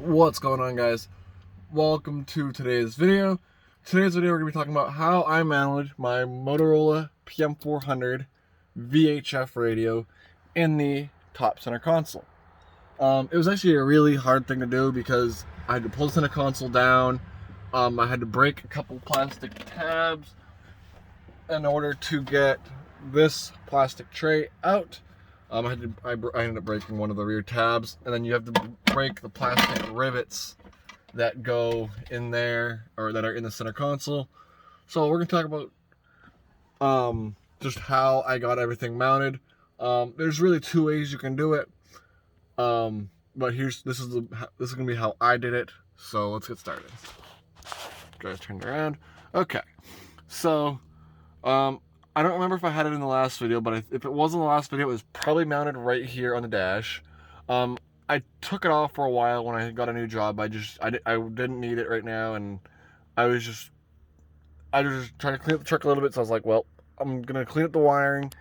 What's going on, guys? Welcome to today's video. Today's video we're going to be talking about how I mounted my Motorola PM400 VHF radio in the top center console. It was actually a really hard thing to do because I had to pull the center console down. I had to break a couple plastic tabs in order to get this plastic tray out. I ended up breaking one of the rear tabs, and then you have to break the plastic rivets that go in there, or that are in the center console. So we're gonna talk about just how I got everything mounted. There's really two ways you can do it, but this is gonna be how I did it. So let's get started. Guys, turned around. Okay, so I don't remember if I had it in the last video, but if it was in the last video, it was probably mounted right here on the dash. I took it off for a while when I got a new job. I didn't need it right now, and I was just trying to clean up the truck a little bit. So I was like, well, I'm gonna clean up the wiring,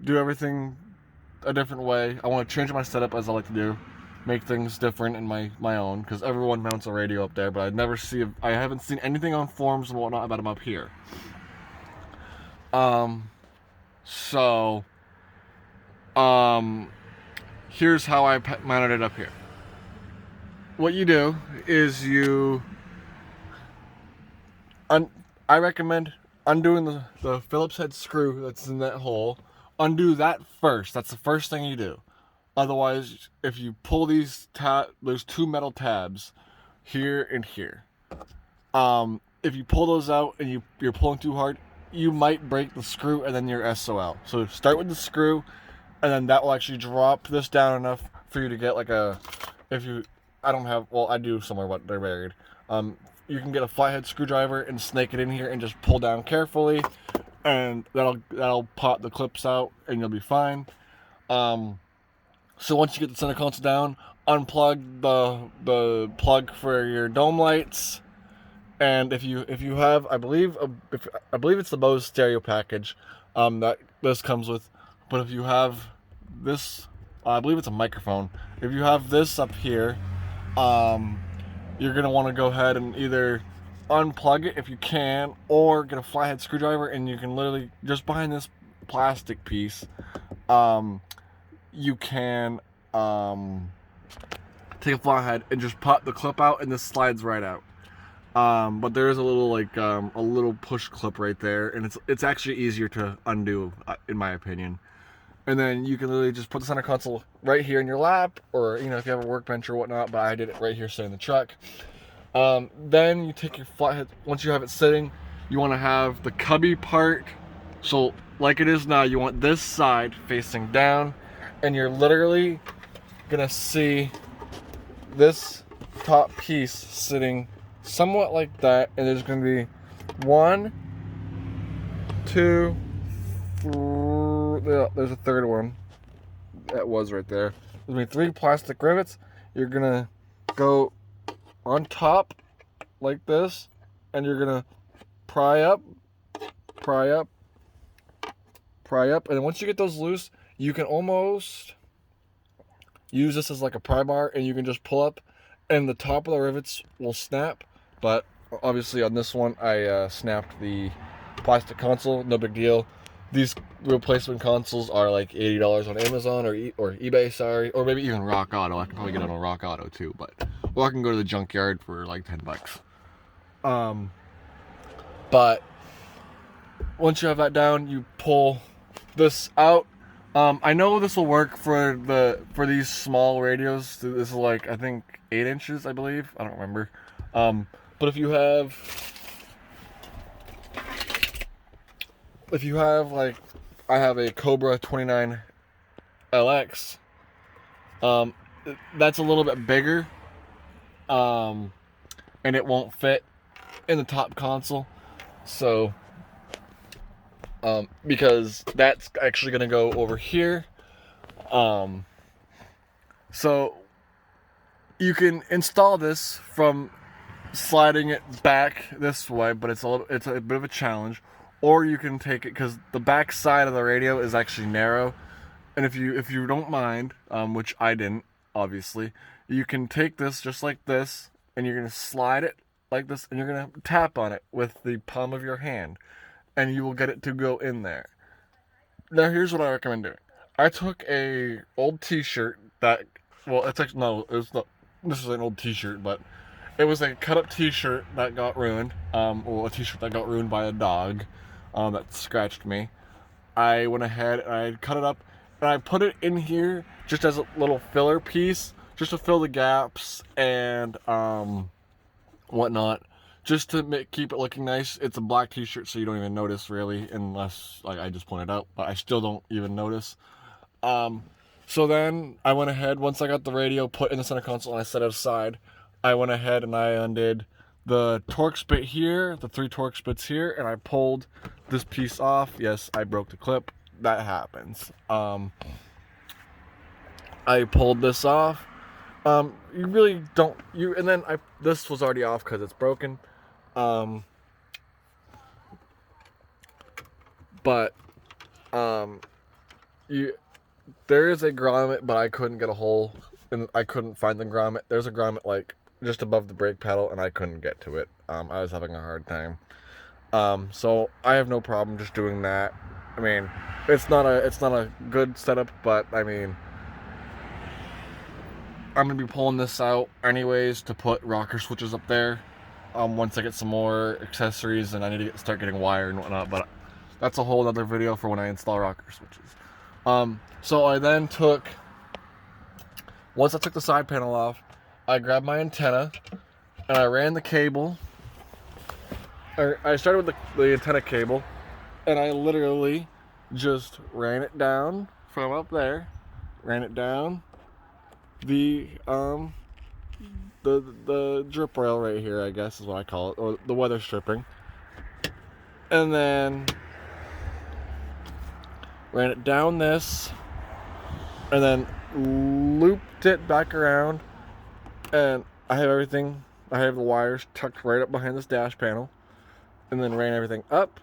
do everything a different way. I want to change my setup, as I like to do, make things different in my own, because everyone mounts a radio up there, but I haven't seen anything on forums and whatnot about them up here. Here's how I mounted it up here. What you do is I recommend undoing the Phillips head screw that's in that hole. Undo that first. That's the first thing you do. Otherwise, if you pull those two metal tabs here and here, if you pull those out and you're pulling too hard, you might break the screw, and then you're SOL. So start with the screw, and then that will actually drop this down enough for you to get like I do somewhere, but they're buried. You can get a flathead screwdriver and snake it in here and just pull down carefully, and that'll pop the clips out, and you'll be fine. So once you get the center console down, unplug the plug for your dome lights. And if you have, I believe it's the Bose stereo package that this comes with. But if you have this, I believe it's a microphone. If you have this up here, you're gonna want to go ahead and either unplug it if you can, or get a flathead screwdriver, and you can literally just behind this plastic piece, you can take a flathead and just pop the clip out, and this slides right out. But there is a little push clip right there, and it's actually easier to undo, in my opinion. And then you can literally just put the center console right here in your lap, or if you have a workbench or whatnot. But I did it right here, sitting in the truck. Then you take your flathead. Once you have it sitting, you want to have the cubby part. So like it is now, you want this side facing down, and you're literally gonna see this top piece sitting somewhat like that, and there's going to be 1, 2, 3, there's a third one that was right there. There's going to be 3 plastic rivets. You're going to go on top like this, and you're going to pry up, and then once you get those loose, you can almost use this as like a pry bar, and you can just pull up, and the top of the rivets will snap. But obviously on this one, I snapped the plastic console. No big deal. These replacement consoles are like $80 on Amazon or eBay, sorry, or maybe even Rock Auto. I can probably get it on Rock Auto too, or I can go to the junkyard for like $10. But once you have that down, you pull this out. I know this will work for these small radios. This is like, I think 8 inches, I believe. I don't remember. But if you like, I have a Cobra 29 LX, that's a little bit bigger, and it won't fit in the top console. So, because that's actually gonna go over here. So you can install this from sliding it back this way, but it's a bit of a challenge. Or you can take it, because the back side of the radio is actually narrow, and if you don't mind, which I didn't, obviously, you can take this just like this, and you're going to slide it like this, and you're going to tap on it with the palm of your hand, and you will get it to go in there. Now, here's what I recommend doing. I took a old t-shirt that, well, it's actually, no, it's not, this is an old t-shirt, but it was a cut-up t-shirt that got ruined. Well, a t-shirt that got ruined by a dog that scratched me. I went ahead and I cut it up, and I put it in here just as a little filler piece, just to fill the gaps and whatnot, just to keep it looking nice. It's a black t-shirt, so you don't even notice really, unless like I just pointed out, but I still don't even notice. So then I went ahead, once I got the radio put in the center console and I set it aside, I went ahead and I undid the Torx bit here, the 3 Torx bits here, and I pulled this piece off. Yes, I broke the clip. That happens. I pulled this off. You really don't, and then this was already off because it's broken. There is a grommet, but I couldn't get a hole, and I couldn't find the grommet. There's a grommet like just above the brake pedal, and I couldn't get to it. I was having a hard time. So I have no problem just doing that. I mean, it's not a good setup, but I mean, I'm gonna be pulling this out anyways to put rocker switches up there. Once I get some more accessories, and I need to start getting wire and whatnot, but that's a whole other video for when I install rocker switches. So I then once I took the side panel off, I grabbed my antenna and I ran the cable. I started with the antenna cable, and I literally just ran it down from up there, ran it down the drip rail right here, I guess is what I call it, or the weather stripping, and then ran it down this, and then looped it back around, and I have everything. I have the wires tucked right up behind this dash panel, and then ran everything up,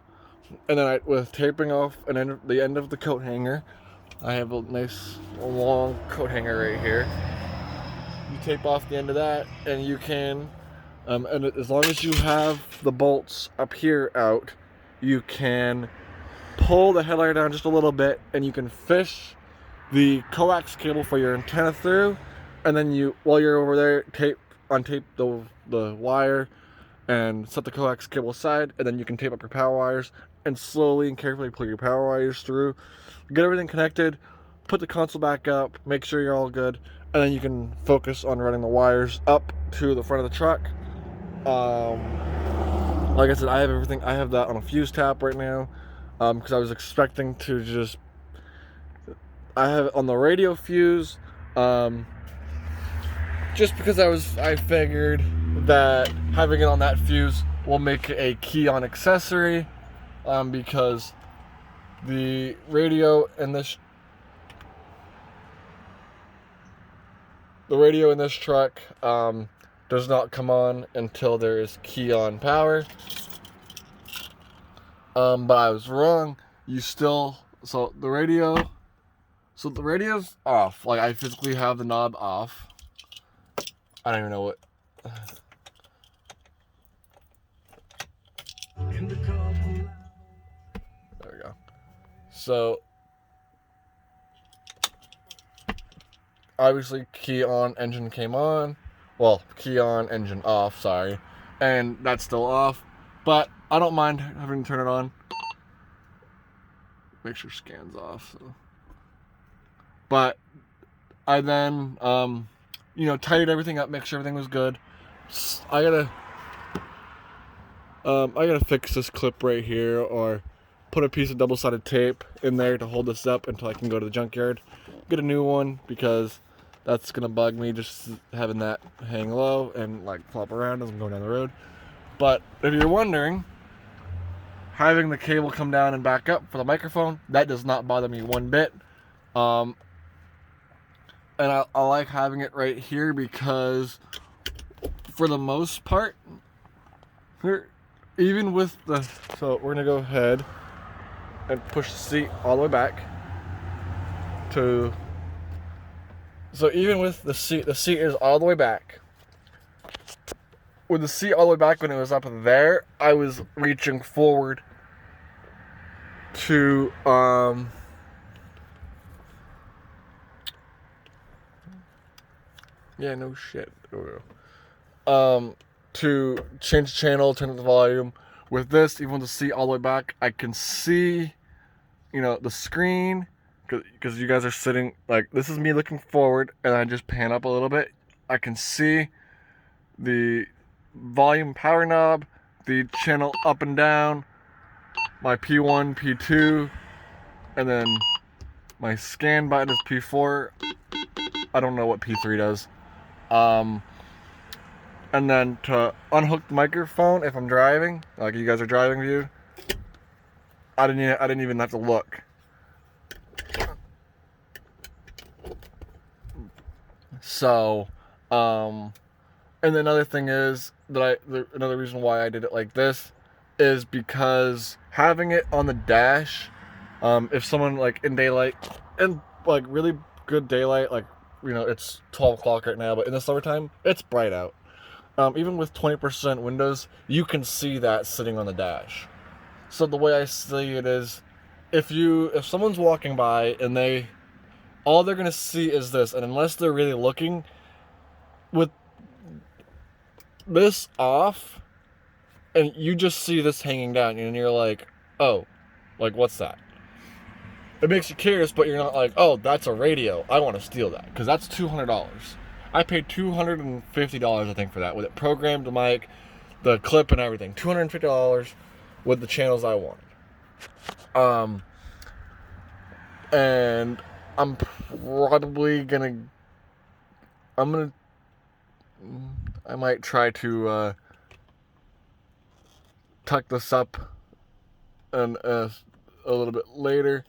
and then with taping off the end of the coat hanger, I have a nice long coat hanger right here. You tape off the end of that, and you can, and as long as you have the bolts up here out, you can pull the headliner down just a little bit, and you can fish the coax cable for your antenna through, and then while you're over there, untape the wire and set the coax cable aside, and then you can tape up your power wires and slowly and carefully pull your power wires through, get everything connected, put the console back up, make sure you're all good, and then you can focus on running the wires up to the front of the truck. Like I said, I have everything. I have that on a fuse tap right now, because I was expecting to just, I have it on the radio fuse, just because I figured that having it on that fuse will make it a key-on accessory, because the radio in this truck does not come on until there is key-on power. But I was wrong. So the radio's off. Like, I physically have the knob off. I don't even know what. There we go. So, obviously, key on, engine came on. Well, key on, engine off, sorry. And that's still off. But I don't mind having to turn it on. Make sure scan's off. So. But I then, tidied everything up, make sure everything was good. I gotta fix this clip right here, or put a piece of double-sided tape in there to hold this up until I can go to the junkyard, get a new one, because that's gonna bug me just having that hang low and like flop around as I'm going down the road. But if you're wondering, having the cable come down and back up for the microphone, that does not bother me one bit. And I like having it right here because, for the most part, even with so we're gonna go ahead and push the seat all the way back to So even with the seat is all the way back. With the seat all the way back, when it was up there, I was reaching forward to yeah, no shit. To change the channel, turn up the volume. With this, even with the seat all the way back, I can see, you know, the screen, because you guys are sitting, like, this is me looking forward, and I just pan up a little bit. I can see the volume power knob, the channel up and down, my P1, P2, and then my scan button is P4. I don't know what P3 does. And then to unhook the microphone if I'm driving, like you guys are driving, dude, I didn't even have to look. So, and then another thing is that another reason why I did it like this is because having it on the dash, if someone like in daylight, and like really good daylight, like, you know, it's 12 o'clock right now, but in the summertime, it's bright out. Even with 20% windows, you can see that sitting on the dash. So the way I see it is, if someone's walking by and all they're gonna see is this, and unless they're really looking, with this off, and you just see this hanging down, and you're like, oh, like, what's that? It makes you curious, but you're not like, oh, that's a radio, I want to steal that, because that's $200. I paid $250, I think, for that, with it programmed, the mic, the clip, and everything. $250 with the channels I wanted. And I'm probably gonna, I might try to tuck this up and a little bit later.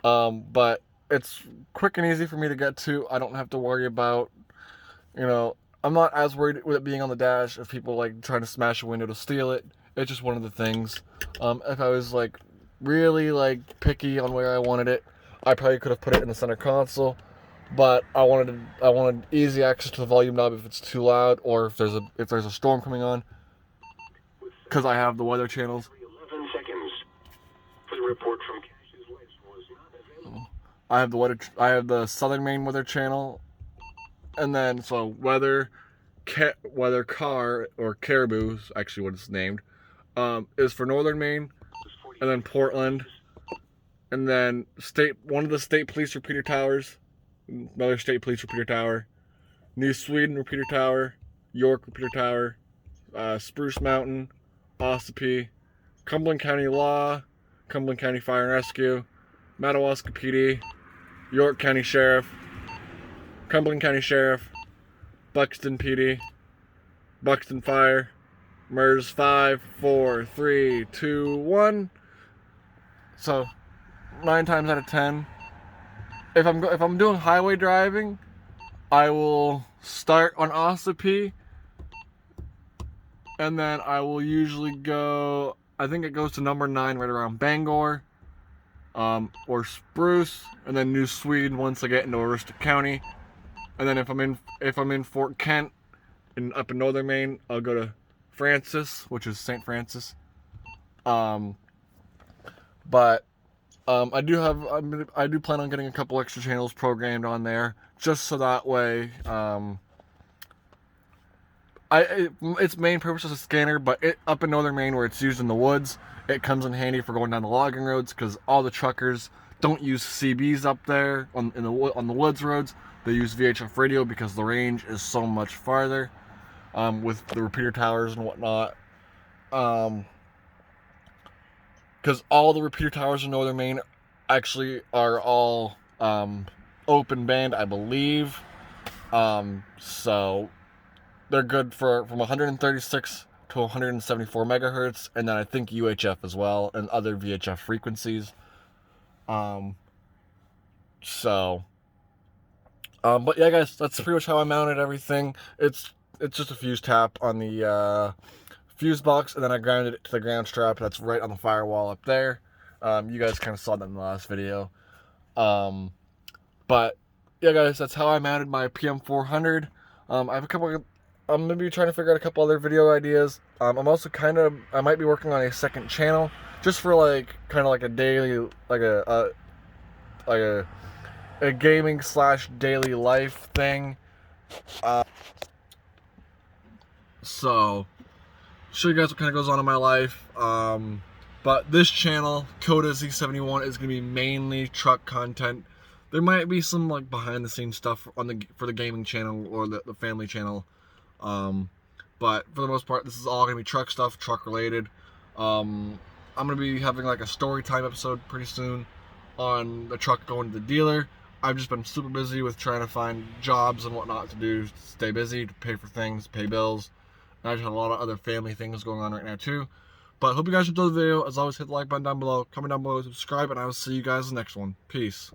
But it's quick and easy for me to get to. I don't have to worry about, you know, I'm not as worried with it being on the dash if people like trying to smash a window to steal it. It's just one of the things. If I was like really like picky on where I wanted it, I probably could have put it in the center console. But I wanted easy access to the volume knob if it's too loud, or if there's a storm coming on, because I have the weather channels. 11 seconds. For the report from Cash's list was not available. I have the Southern Maine weather channel, and then so weather car, or Caribou is actually what it's named, is for Northern Maine, and then Portland, and then one of the state police repeater towers, another state police repeater tower, New Sweden repeater tower, York repeater tower, Spruce Mountain, Ossipee, Cumberland County Law, Cumberland County Fire and Rescue, Madawaska PD, York County Sheriff, Cumberland County Sheriff, Buxton PD, Buxton Fire, MERS 5, 4, 3, 2, 1. So 9 times out of 10, if I'm doing highway driving, I will start on Ossipee, and then I will usually go, I think it goes to number 9 right around Bangor, or Spruce, and then New Sweden once I get into Aroostook County. And then if I'm in Fort Kent and up in Northern Maine, I'll go to Francis, which is St. Francis. But I do plan on getting a couple extra channels programmed on there, just so that way, its main purpose is a scanner, but up in Northern Maine where it's used in the woods, it comes in handy for going down the logging roads, because all the truckers don't use CBs up there on the woods roads. They use VHF radio because the range is so much farther, with the repeater towers and whatnot. Because all the repeater towers in Northern Maine actually are all open band, I believe. So they're good from 136 to 174 megahertz, and then I think UHF as well, and other VHF frequencies. But yeah, guys, that's pretty much how I mounted everything. It's just a fuse tap on the fuse box, and then I grounded it to the ground strap that's right on the firewall up there. You guys kind of saw that in the last video. But yeah, guys, that's how I mounted my PM400. I have a couple. I'm gonna be trying to figure out a couple other video ideas. I'm also I might be working on a second channel just for like kind of like a daily, like like a gaming / daily life thing. So show you guys what kind of goes on in my life. But this channel, Coda Z71, is gonna be mainly truck content. There might be some like behind the scenes stuff for the gaming channel or the family channel. But for the most part, this is all gonna be truck stuff, truck related. I'm gonna be having like a story time episode pretty soon on the truck going to the dealer. I've just been super busy with trying to find jobs and whatnot to do, to stay busy, to pay for things, pay bills. And I just have a lot of other family things going on right now too. But hope you guys enjoyed the video. As always, hit the like button down below, comment down below, subscribe, and I will see you guys in the next one. Peace.